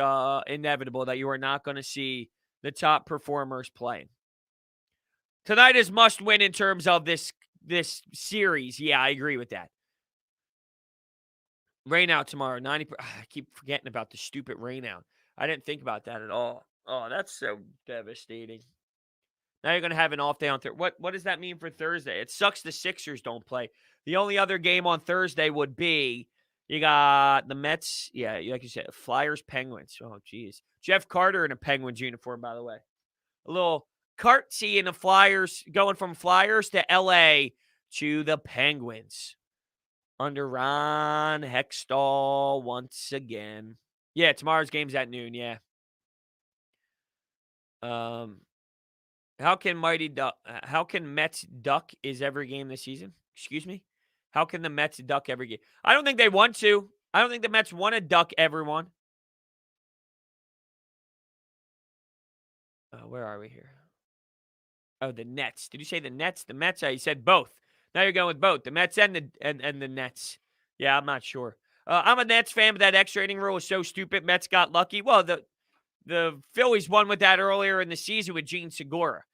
inevitable that you are not going to see the top performers playing. Tonight is must win in terms of this series. Yeah, I agree with that. Rain out tomorrow. 90. I keep forgetting about the stupid rain out. I didn't think about that at all. Oh, that's so devastating. Now you're going to have an off day on Thursday. What does that mean for Thursday? It sucks the Sixers don't play. The only other game on Thursday would be you got the Mets. Yeah, like you said, Flyers, Penguins. Oh, geez. Jeff Carter in a Penguins uniform, by the way. A little cartsy in the Flyers, going from Flyers to L.A. to the Penguins. Under Ron Hextall once again. Yeah, tomorrow's game's at noon, yeah. How can Mets duck is every game this season? Excuse me? How can the Mets duck every game? I don't think they want to. I don't think the Mets want to duck everyone. Where are we here? Oh, the Nets. Did you say the Nets? The Mets? You said both. Now you're going with both. The Mets and the Nets. Yeah, I'm not sure. I'm a Nets fan, but that extra inning rule is so stupid. Mets got lucky. Well, the Phillies won with that earlier in the season with Gene Segura.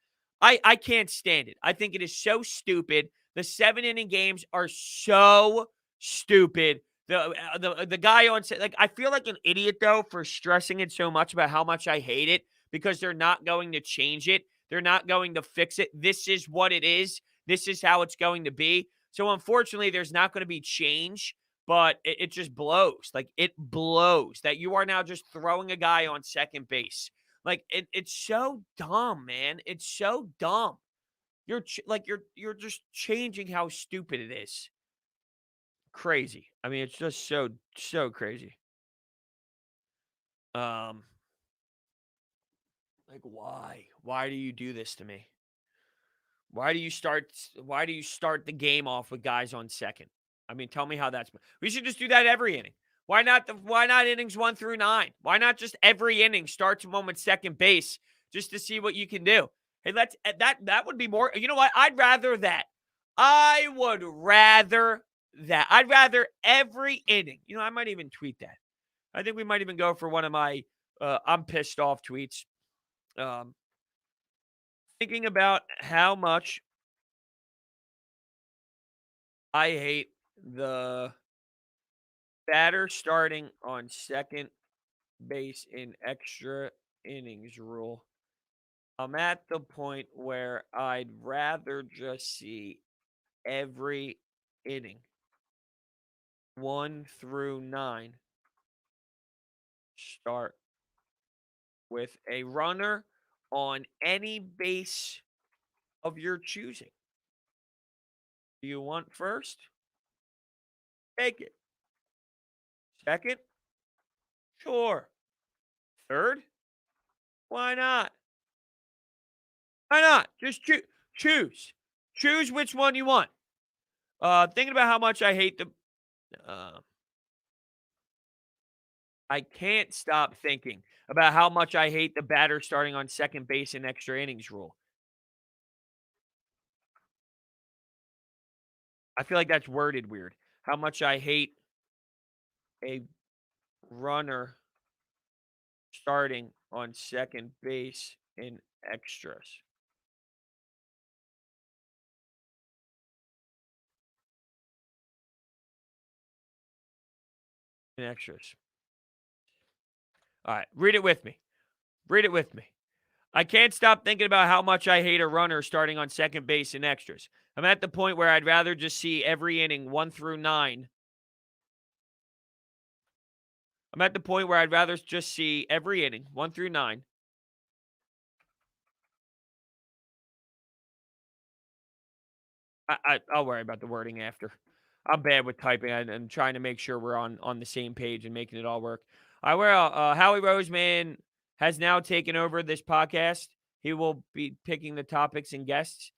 I can't stand it. I think it is so stupid. The 7-inning games are so stupid. The guy on set, like, I feel like an idiot though for stressing it so much about how much I hate it because they're not going to change it. They're not going to fix it. This is what it is. This is how it's going to be. So unfortunately, there's not going to be change, but it just blows. Like, it blows that you are now just throwing a guy on second base. Like, it's so dumb, man. It's so dumb. You're just changing how stupid it is. Crazy. I mean, it's just so crazy. Um, like, why? Why do you do this to me? Why do you start the game off with guys on second? I mean, tell me how that's. We should just do that every inning. Why not innings 1 through 9? Why not just every inning start to moment second base just to see what you can do? Hey, that would be more. You know what? I'd rather that. I would rather that. I'd rather every inning. You know, I might even tweet that. I think we might even go for one of my I'm pissed off tweets. Um, Thinking about how much I hate the batter starting on second base in extra innings rule. I'm at the point where I'd rather just see every inning 1 through 9 start with a runner on any base of your choosing. Do you want first? Take it. Second? Sure. Third? Why not? Why not? Just choose. Choose which one you want. Thinking about how much I hate the. Uh, I can't stop thinking about how much I hate the batter starting on second base in extra innings rule. I feel like that's worded weird. How much I hate a runner starting on second base in extras. In extras. All right, read it with me. Read it with me. I can't stop thinking about how much I hate a runner starting on second base in extras. I'm at the point where I'd rather just see every inning 1 through 9. I'm at the point where I'd rather just see every inning 1 through 9. I'll worry about the wording after. I'm bad with typing and trying to make sure we're on the same page and making it all work. All right, well, Howie Roseman has now taken over this podcast. He will be picking the topics and guests.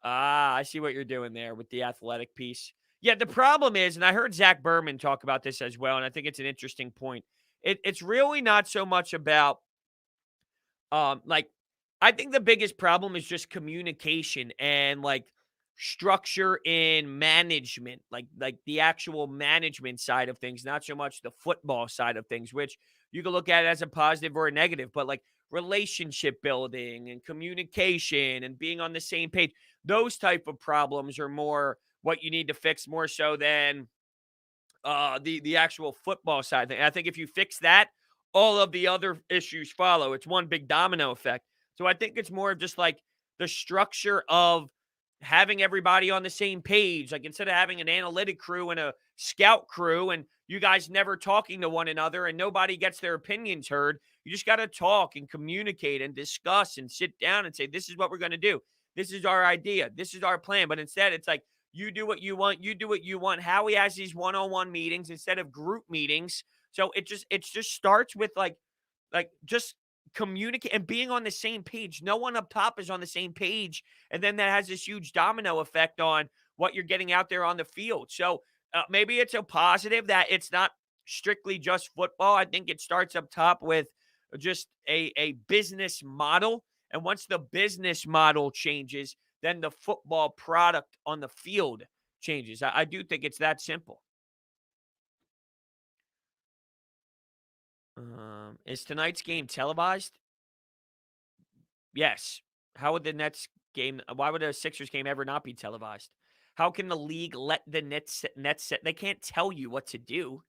Ah, I see what you're doing there with the athletic piece. Yeah, the problem is, and I heard Zach Berman talk about this as well, and I think it's an interesting point. It's really not so much about like, I think the biggest problem is just communication and like structure in management, like the actual management side of things, not so much the football side of things, which you can look at as a positive or a negative, but like relationship building and communication and being on the same page. Those type of problems are more what you need to fix more so than the actual football side thing. I think if you fix that, all of the other issues follow. It's one big domino effect. So I think it's more of just like the structure of having everybody on the same page. Like instead of having an analytic crew and a scout crew and you guys never talking to one another and nobody gets their opinions heard, you just got to talk and communicate and discuss and sit down and say, this is what we're going to do. This is our idea. This is our plan. But instead, it's like, you do what you want. You do what you want. Howie has these one-on-one meetings instead of group meetings. So it just starts with like just communicate and being on the same page. No one up top is on the same page, and then that has this huge domino effect on what you're getting out there on the field. So maybe it's a positive that it's not strictly just football. I think it starts up top with just a business model, and once the business model changes, then the football product on the field changes. I do think it's that simple. Is tonight's game televised? Yes. How would the Nets game? Why would a Sixers game ever not be televised? How can the league let the Nets? They can't tell you what to do.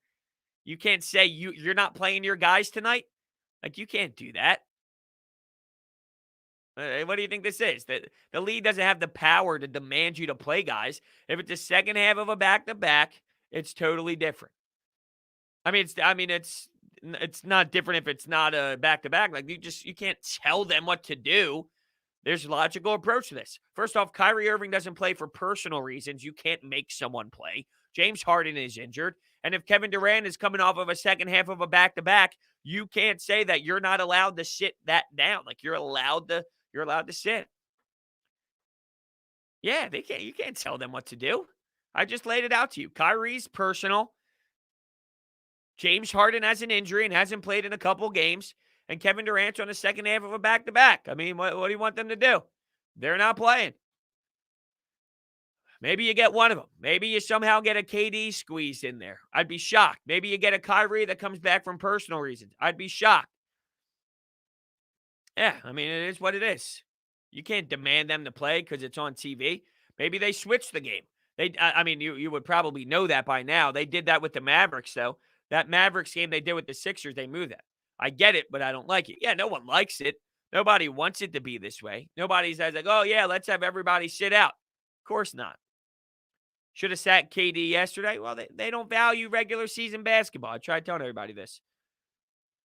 You can't say you're not playing your guys tonight. Like you can't do that. What do you think this is? The league doesn't have the power to demand you to play guys. If it's the second half of a back-to-back, it's totally different. It's not different if it's not a back-to-back. Like you can't tell them what to do. There's a logical approach to this. First off, Kyrie Irving doesn't play for personal reasons. You can't make someone play. James Harden is injured. And if Kevin Durant is coming off of a second half of a back-to-back, you can't say that you're not allowed to sit that down. Like you're allowed to sit. Yeah, they can't. You can't tell them what to do. I just laid it out to you. Kyrie's personal. James Harden has an injury and hasn't played in a couple games. And Kevin Durant's on the second half of a back-to-back. I mean, what do you want them to do? They're not playing. Maybe you get one of them. Maybe you somehow get a KD squeezed in there. I'd be shocked. Maybe you get a Kyrie that comes back from personal reasons. I'd be shocked. Yeah, I mean, it is what it is. You can't demand them to play because it's on TV. Maybe they switch the game. You would probably know that by now. They did that with the Mavericks, though. That Mavericks game they did with the Sixers, they moved that. I get it, but I don't like it. Yeah, no one likes it. Nobody wants it to be this way. Nobody says like, oh yeah, let's have everybody sit out. Of course not. Should have sat KD yesterday. Well, they don't value regular season basketball. I tried telling everybody this.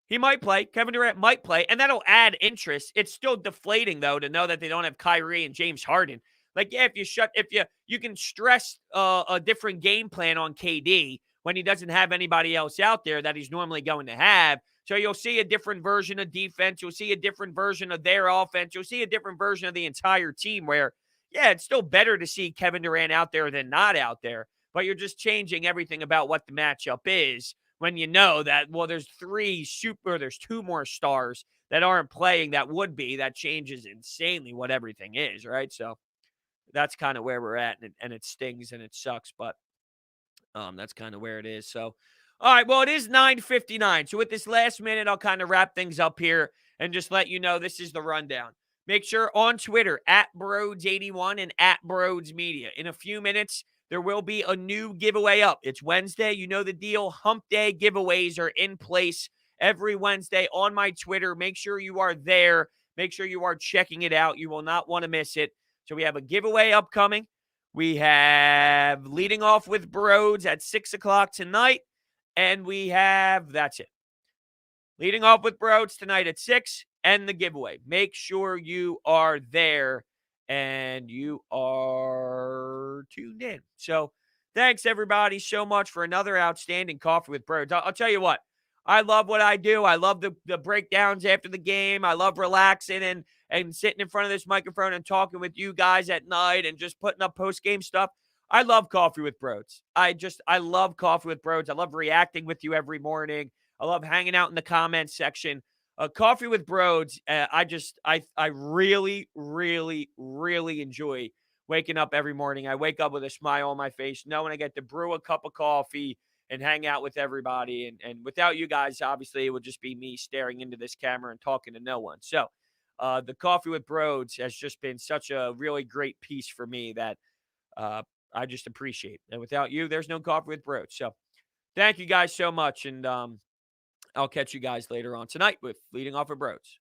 He might play. Kevin Durant might play, and that'll add interest. It's still deflating though to know that they don't have Kyrie and James Harden. Like, yeah, if you can stress a different game plan on KD when he doesn't have anybody else out there that he's normally going to have. So you'll see a different version of defense. You'll see a different version of their offense. You'll see a different version of the entire team where, yeah, it's still better to see Kevin Durant out there than not out there. But you're just changing everything about what the matchup is when you know that, well, there's two more stars that aren't playing that would be. That changes insanely what everything is, right? So that's kind of where we're at, and it stings and it sucks, but that's kind of where it is. So, all right, well, it is 9:59. So with this last minute, I'll kind of wrap things up here and just let you know this is the rundown. Make sure on Twitter at Brodes81 and at Brodes Media. In a few minutes, there will be a new giveaway up. It's Wednesday. You know the deal. Hump Day giveaways are in place every Wednesday on my Twitter. Make sure you are there. Make sure you are checking it out. You will not want to miss it. So we have a giveaway upcoming. We have leading off with Brodes at 6 o'clock tonight. And we have, that's it. Leading off with Brodes tonight at 6 and the giveaway. Make sure you are there and you are tuned in. So thanks, everybody, so much for another outstanding Coffee with Brodes. I'll tell you what. I love what I do. I love the breakdowns after the game. I love relaxing and sitting in front of this microphone and talking with you guys at night and just putting up post-game stuff. I love Coffee with Brodes. I love Coffee with Brodes. I love reacting with you every morning. I love hanging out in the comments section. Coffee with Brodes, I really, really, really enjoy waking up every morning. I wake up with a smile on my face, knowing I get to brew a cup of coffee and hang out with everybody. And without you guys, obviously, it would just be me staring into this camera and talking to no one. So the Coffee with Brodes has just been such a really great piece for me that I just appreciate. And without you, there's no Coffee with Brodes. So thank you guys so much. And I'll catch you guys later on tonight with Leading Off of Brodes.